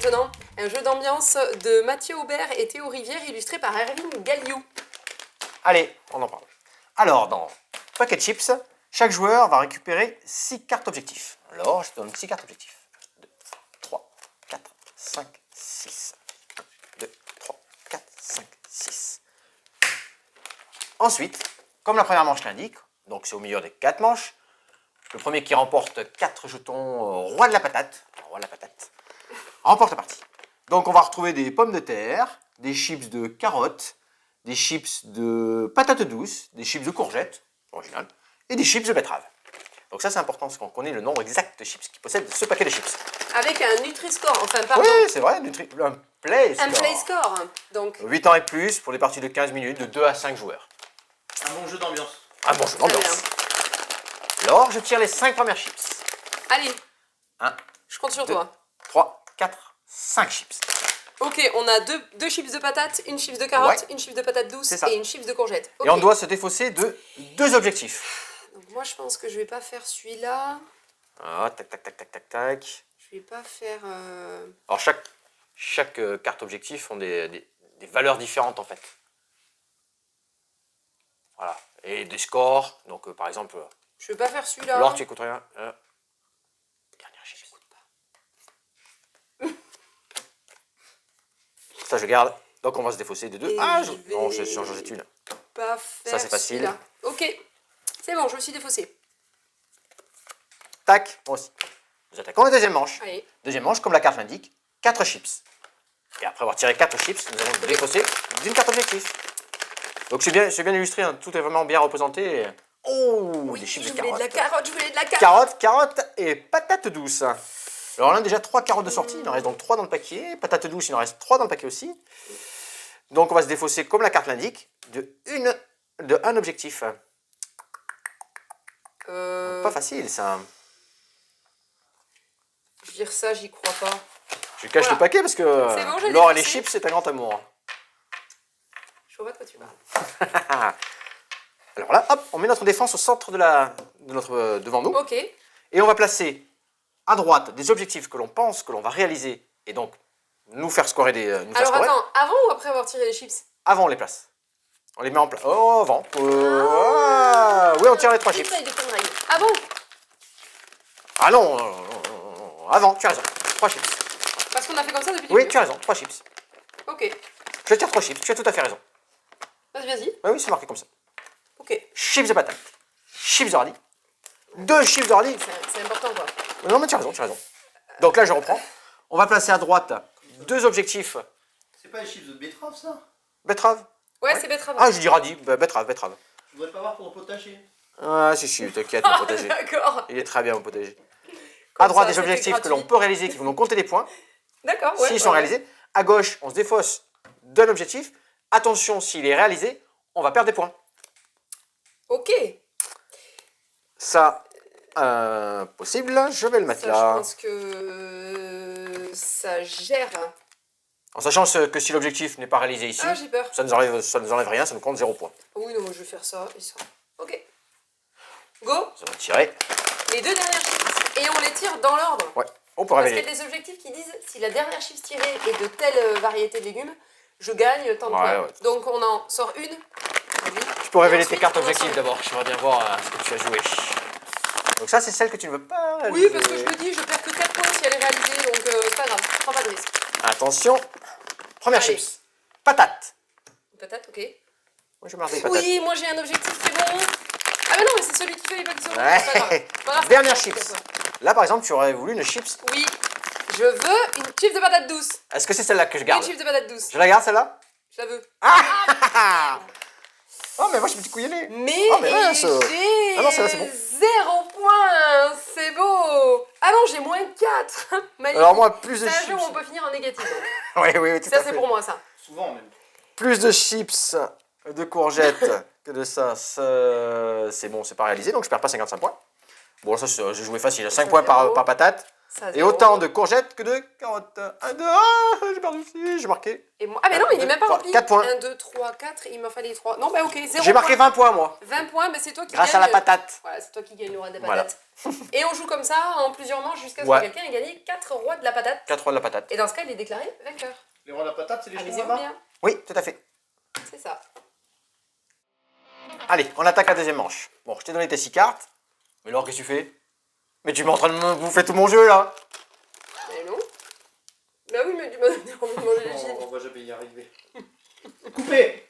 maintenant un jeu d'ambiance de Mathieu Aubert et Théo Rivière, illustré par Erwin Galliou. Allez, on en parle. Alors, dans Pocket Chips, chaque joueur va récupérer 6 cartes objectifs. Alors, je te donne 6 cartes objectifs. 1, 2, 3, 4, 5, 6. 1, 2, 3, 4, 5, 6. Ensuite, comme la première manche l'indique, donc c'est au milieu des 4 manches, le premier qui remporte 4 jetons roi de la patate, remporte la partie. Donc on va retrouver des pommes de terre, des chips de carottes, des chips de patates douces, des chips de courgettes, original, et des chips de betterave. Donc ça c'est important parce qu'on connaît le nombre exact de chips qui possède ce paquet de chips. Avec un Nutri-Score, enfin pardon. Oui, c'est vrai, un Play Score. Un Play Score, donc. 8 ans et plus pour les parties de 15 minutes de 2 à 5 joueurs. Un bon jeu d'ambiance. Un bon jeu d'ambiance. Alors je tire les 5 premières chips. Allez, 1, je compte sur 2, toi. 3, 4, 5 chips. Ok, on a deux chips de patates, une chips de carotte, Ouais. une chips de patates douces C'est ça. et une chips de courgettes. Et on doit se défausser de 2 objectifs. Donc moi je pense que je vais pas faire celui-là. Ah, tac, tac, tac, tac, tac, tac. Je vais pas faire... Alors chaque carte objectif ont des valeurs différentes en fait. Voilà. Et des scores. Donc par exemple, Je vais pas faire celui-là. Laure, tu écoutes rien. Dernière chips. Ça je garde. Donc on va se défausser des 2. Et Ah, je non, vais- j'en jette une. Pas faire Ça, c'est facile. celui-là. Ok, c'est bon, je me suis défaussée. Tac, moi aussi. Nous attaquons la deuxième manche. Allez. Deuxième manche, comme la carte l'indique, 4 chips. Et après avoir tiré 4 chips, nous allons nous défausser d'une carte objectif. Donc c'est bien illustré, hein. Tout est vraiment bien représenté. Oh, Oui, des chips je de voulais carottes. de la carotte, je voulais de la carotte. Carottes et patates douces. Alors là, on a déjà 3 carottes de sortie. Il en reste donc 3 dans le paquet. Patates douces, il en reste 3 dans le paquet aussi. Donc on va se défausser, comme la carte l'indique, de un objectif. Pas facile, ça. Je veux dire ça, j'y crois pas. Je cache Voilà. le paquet parce que C'est bon, j'ai Laure et les défaussé. chips, c'est un grand amour. Je vois pas de quoi tu parles. Alors là, hop, on met notre défense au centre devant nous. Ok. Et on va placer à droite des objectifs que l'on pense que l'on va réaliser et donc nous faire scorer Alors attends, avant ou après avoir tiré les chips? Avant, on les place. On les met en place. Oh, avant. Oui, on tire les 3 chips. Essaye de conneries. Ah bon? Ah non, avant, tu as raison. 3 chips. Parce qu'on a fait comme ça depuis le Oui, début. tu as raison, 3 chips. Ok. Je tire 3 chips, tu as tout à fait raison. Vas-y. Oui, oui, c'est marqué comme ça. Ok. Chips de patate. Chips de radis. 2 chips de radis. C'est important quoi. Non, mais tu as raison, tu as raison. Donc là, je reprends. On va placer à droite 2 objectifs. C'est pas les chips de betterave ça? Betterave. Ouais, c'est betterave. Ah, je dis radis. Betterave. Je voudrais pas voir ton potager. Ah, si, t'inquiète, mon potager. D'accord. Il est très bien, mon potager. Comme À droite, ça, des c'était objectifs que gratuit. l'on peut réaliser, qui vont nous compter des points. D'accord, ouais. S'ils sont ouais. réalisés. À gauche, on se défausse d'un objectif. Attention, s'il est réalisé, on va perdre des points. Ok. Ça, possible, je vais le mettre Ça, là. je pense que ça gère. En sachant que si l'objectif n'est pas réalisé ici, Ah, j'ai peur. ça nous enlève rien, ça nous compte 0 points. Oui, non, moi je vais faire ça et ça. Ok. Go. Ça va tirer. Les 2 dernières chips. Et on les tire dans l'ordre. Ouais, on peut Parce qu'il y révéler. a des objectifs qui disent si la dernière chips tirée est de telle variété de légumes, je gagne tant de Ouais, points. ouais. Donc on en sort une. Tu peux révéler Et tes ensuite, cartes on en objectifs sort d'abord. J'aimerais bien voir ce que tu as joué. Donc ça, c'est celle que tu ne veux pas une. réaliser. Oui, parce que je me dis, je perds que 4 points si elle est réalisée, donc c'est pas grave, je prends pas de risque. Attention. Première Allez. chips. Patate. Patate, ok. Moi, je vais marquer patate. Oui, moi j'ai un objectif qui est bon. Ah mais non, mais c'est celui qui fait les paquets sur Ouais. c'est pas grave. C'est pas grave, Dernière c'est pas chips. grave. Là, par exemple, tu aurais voulu une chips. Oui, je veux une chips de patate douce. Est-ce que c'est celle-là que je Une garde? chips de patate douce. Je la garde, celle-là? Je la veux. Oh, mais moi, je suis petit couillonné. Mais, Oh, mais ouais, ça- j'ai Ah non, celle-là, c'est bon. 0 points. C'est beau. Ah non, j'ai moins 4. Magnifique. Alors, moi, plus de C'est un jeu chips. où on peut finir en négatif. donc. Oui, tout Ça à c'est fait. pour moi ça. Souvent même. Plus de chips, de courgettes que de ça, c'est bon, c'est pas réalisé, donc je perds pas 55 points. Bon, ça, j'ai joué facile. 5 points par patate. Ça, Et zéro. autant de courgettes que de carottes. 1, 2, ah, j'ai perdu aussi, j'ai marqué. Et moi... Ah, mais non, il est même pas Trois, rempli. 4 points. 1, 2, 3, 4. Il m'en fallait 3. Non, bah ok, 0 J'ai marqué points. 20 points, moi. 20 points, mais c'est toi qui Grâce gagne. à la patate. Voilà, c'est toi qui gagne le roi de la Voilà. patate. Et on joue comme ça en plusieurs manches jusqu'à ce Ouais. que quelqu'un ait gagné 4 rois de la patate. 4 rois de la patate. Et dans ce cas, il est déclaré vainqueur. Les rois de la patate, c'est les jetons Amusez-vous là-bas. bien. Oui, tout à fait. C'est ça. Allez, on attaque la deuxième manche. Bon, je t'ai donné tes 6 cartes. Mais alors, qu'est-ce que tu fais? Mais tu m'es en train de me bouffer tout mon jeu, là. Mais non. Bah oui, mais tu m'as donné envie de manger les chips. On va jamais y arriver. Coupé.